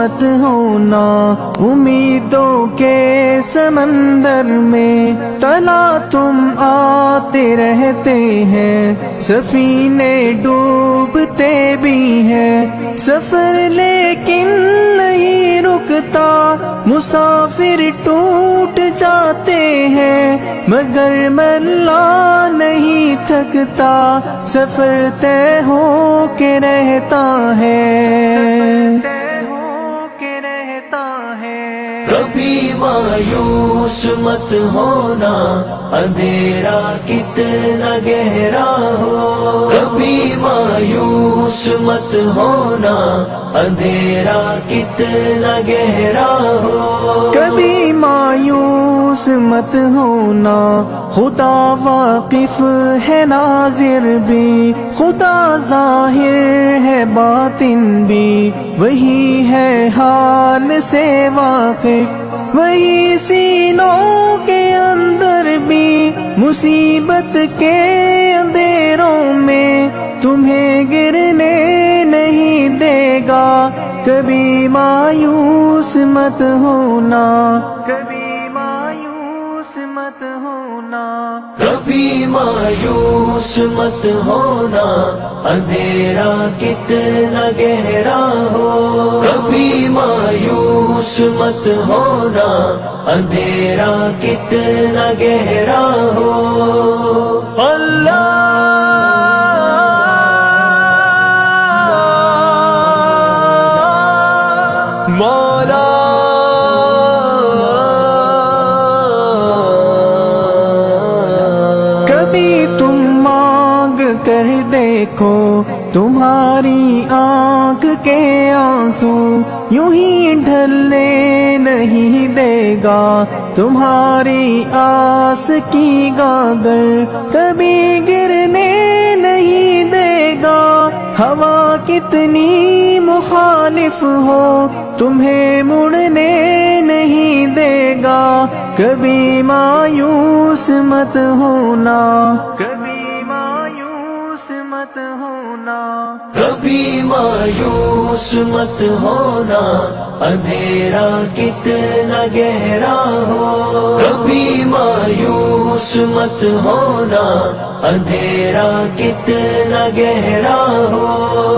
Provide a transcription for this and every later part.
مت ہونا امیدوں کے سمندر میں، تلا تم آتے رہتے ہیں، سفینے ڈوبتے بھی ہیں، سفر لیکن نہیں رکتا، مسافر ٹوٹ جاتے ہیں، مگر ملا نہیں تھکتا، سفر طے ہو کے رہتا ہے، کبھی مایوس مت ہونا، اندھیرا کتنا گہرا ہو، کبھی مایوس مت ہونا، اندھیرا کتنا گہرا ہو، کبھی مایوس مت ہونا، خدا واقف ہے ناظر بھی، خدا ظاہر ہے باطن بھی، وہی ہے حال سے واقف، وہی سینوں کے اندر بھی، مصیبت کے اندھیروں میں تمہیں گرنے نہیں دے گا، کبھی مایوس مت ہونا، کبھی مایوس مت ہونا، کبھی مایوس مت ہونا، اندھیرا کتنا گہرا ہو، کبھی مایوس مت ہونا، اندھیرا کتنا گہرا ہو، اللہ مولا کبھی تم مانگ کر دیکھو، تمہاری آنکھ کے آنسو یوں ہی ڈھلنے نہیں دے گا، تمہاری آس کی گاگر کبھی گرنے نہیں دے گا، ہوا کتنی مخالف ہو تمہیں مڑنے نہیں دے گا، کبھی مایوس مت ہونا، کبھی مایوس مت ہونا، کبھی مایوس مت ہونا، اندھیرا کتنا گہرا ہو، کبھی مایوس مت ہونا، اندھیرا کتنا گہرا ہو،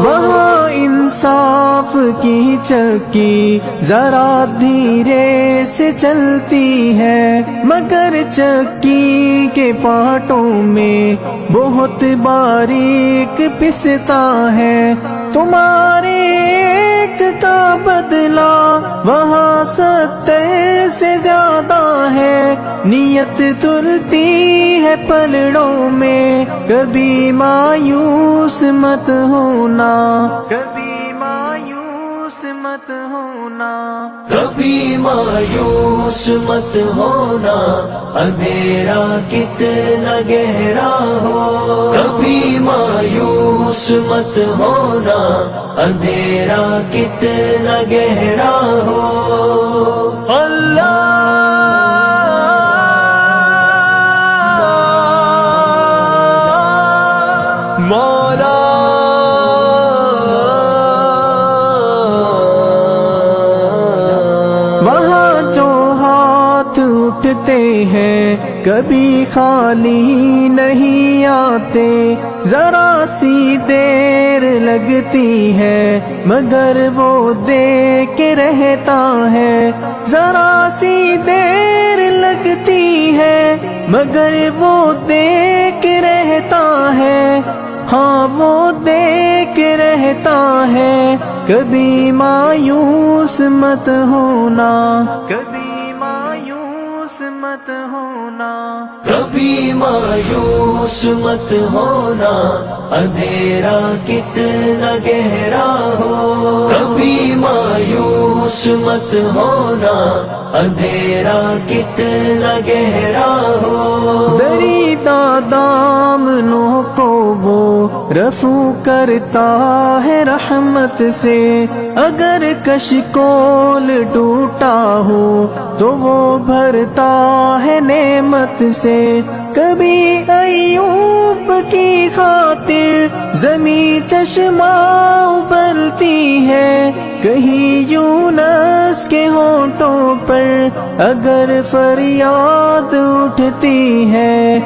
وہاں انصاف کی چکی ذرا دھیرے سے چلتی ہے، مگر چکی کے پارٹوں میں بہت باریک پستا ہے، تمہارے ایک کا بدلہ وہاں 70 سے زیادہ ہے، نیت تلتی ہے پلڑوں میں، کبھی مایوس مت ہونا، کبھی مایوس مت ہونا، کبھی مایوس مت ہونا، اندھیرا کتنا گہرا ہو، کبھی مایوس مت ہونا، اندھیرا کتنا گہرا ہو، اللہ مولا وہاں جو ہاتھ اٹھتے ہیں کبھی خالی نہیں آتے، ذرا سی دیر لگتی ہے مگر وہ دے کے رہتا ہے، ذرا سی دیر لگتی ہے مگر وہ دے کے رہتا ہے، ہاں وہ دے کے رہتا ہے، کبھی مایوس مت ہونا، کبھی مایوس مت ہونا، کبھی مایوس مت ہونا، اندھیرا کتنا گہرا ہو، کبھی مایوس مت ہونا، اندھیرا کتنا گہرا ہو، دریدہ دامنوں کو وہ رفو کرتا ہے رحمت سے، اگر کشکول ٹوٹا ہو تو وہ بھرتا ہے نعمت سے، کبھی ایوب کی خاطر زمیں چشمہ ابلتی ہے، کہیں یونس کے ہونٹوں پر اگر فریاد اٹھتی ہے،